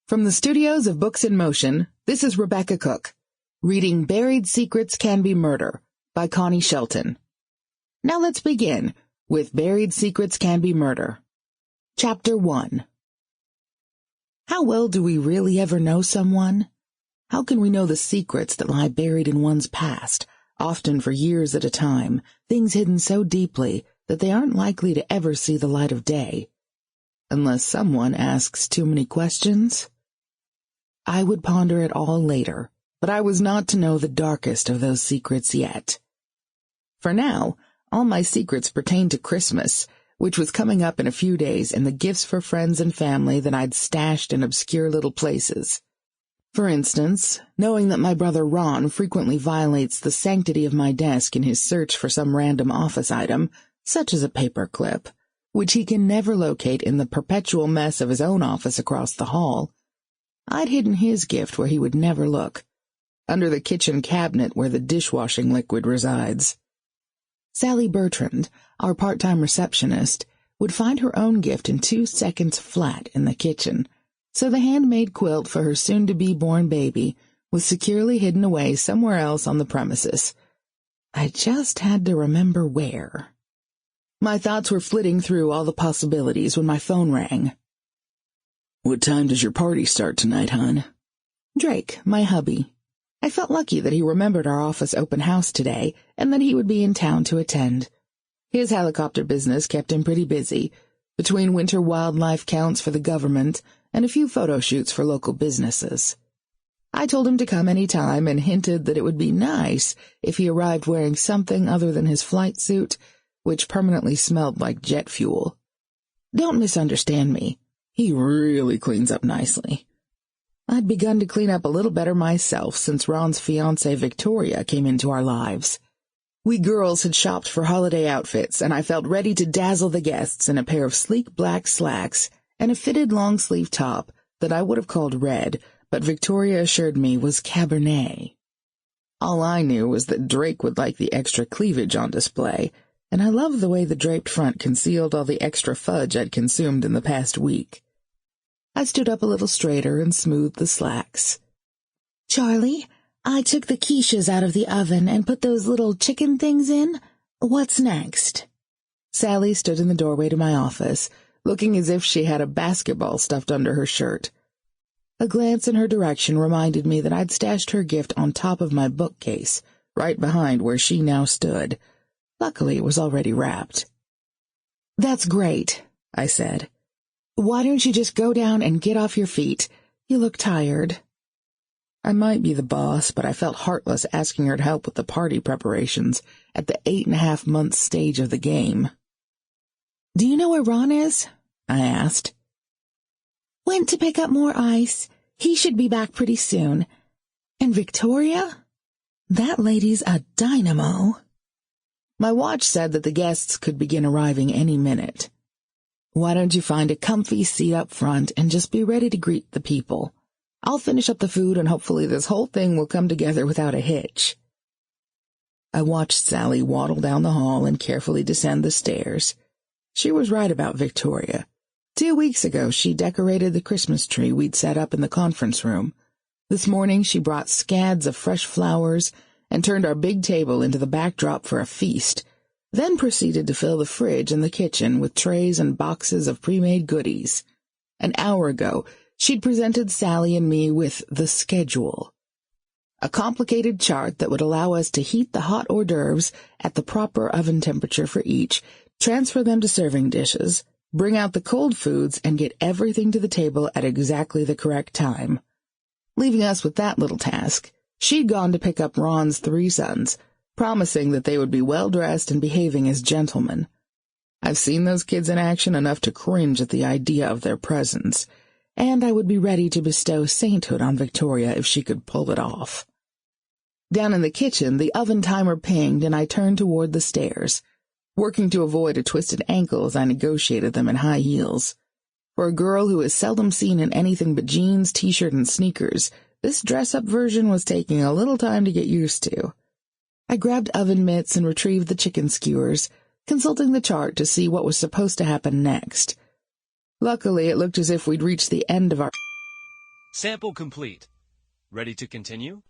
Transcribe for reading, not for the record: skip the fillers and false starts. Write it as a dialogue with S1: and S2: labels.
S1: From the studios of Books in Motion, this is Rebecca Cook, reading Buried Secrets Can Be Murder by Connie Shelton. Now let's begin with Buried Secrets Can Be Murder. Chapter 1. How well do we really ever know someone? How can we know the secrets that lie buried in one's past, often for years at a time, things hidden so deeply that they aren't likely to ever see the light of day? Unless someone asks too many questions? I would ponder it all later, but I was not to know the darkest of those secrets yet. For now, all my secrets pertained to Christmas, which was coming up in a few days, and the gifts for friends and family that I'd stashed in obscure little places. For instance, knowing that my brother Ron frequently violates the sanctity of my desk in his search for some random office item, such as a paper clip, which he can never locate in the perpetual mess of his own office across the hall, I'd hidden his gift where he would never look, under the kitchen cabinet where the dishwashing liquid resides. Sally Bertrand, our part-time receptionist, would find her own gift in 2 seconds flat in the kitchen, so the handmade quilt for her soon-to-be-born baby was securely hidden away somewhere else on the premises. I just had to remember where. My thoughts were flitting through all the possibilities when my phone rang. "What time does your party start tonight, hon?" Drake, my hubby. I felt lucky that he remembered our office open house today and that he would be in town to attend. His helicopter business kept him pretty busy, between winter wildlife counts for the government and a few photo shoots for local businesses. I told him to come any time and hinted that it would be nice if he arrived wearing something other than his flight suit, which permanently smelled like jet fuel. Don't misunderstand me. He really cleans up nicely. I'd begun to clean up a little better myself since Ron's fiancée Victoria came into our lives. We girls had shopped for holiday outfits, and I felt ready to dazzle the guests in a pair of sleek black slacks and a fitted long-sleeve top that I would have called red, but Victoria assured me was Cabernet. All I knew was that Drake would like the extra cleavage on display, and I loved the way the draped front concealed all the extra fudge I'd consumed in the past week. I stood up a little straighter and smoothed the slacks. "Charlie, I took the quiches out of the oven and put those little chicken things in. What's next?" Sally stood in the doorway to my office, looking as if she had a basketball stuffed under her shirt. A glance in her direction reminded me that I'd stashed her gift on top of my bookcase, right behind where she now stood. Luckily, it was already wrapped. "That's great," I said. "Why don't you just go down and get off your feet? You look tired." I might be the boss, but I felt heartless asking her to help with the party preparations at the 8.5-month stage of the game. "Do you know where Ron is?" I asked. "Went to pick up more ice. He should be back pretty soon. And Victoria? That lady's a dynamo." My watch said that the guests could begin arriving any minute. "Why don't you find a comfy seat up front and just be ready to greet the people? I'll finish up the food and hopefully this whole thing will come together without a hitch." I watched Sally waddle down the hall and carefully descend the stairs. She was right about Victoria. 2 weeks ago she decorated the Christmas tree we'd set up in the conference room. This morning she brought scads of fresh flowers and turned our big table into the backdrop for a feast, then proceeded to fill the fridge in the kitchen with trays and boxes of pre-made goodies. An hour ago, she'd presented Sally and me with the schedule, a complicated chart that would allow us to heat the hot hors d'oeuvres at the proper oven temperature for each, transfer them to serving dishes, bring out the cold foods, and get everything to the table at exactly the correct time. Leaving us with that little task, she'd gone to pick up Ron's 3 sons, promising that they would be well-dressed and behaving as gentlemen. I've seen those kids in action enough to cringe at the idea of their presence, and I would be ready to bestow sainthood on Victoria if she could pull it off. Down in the kitchen, the oven timer pinged, and I turned toward the stairs, working to avoid a twisted ankle as I negotiated them in high heels. For a girl who is seldom seen in anything but jeans, t-shirt, and sneakers, this dress-up version was taking a little time to get used to. I grabbed oven mitts and retrieved the chicken skewers, consulting the chart to see what was supposed to happen next. Luckily, it looked as if we'd reached the end of our...
S2: Sample complete. Ready to continue?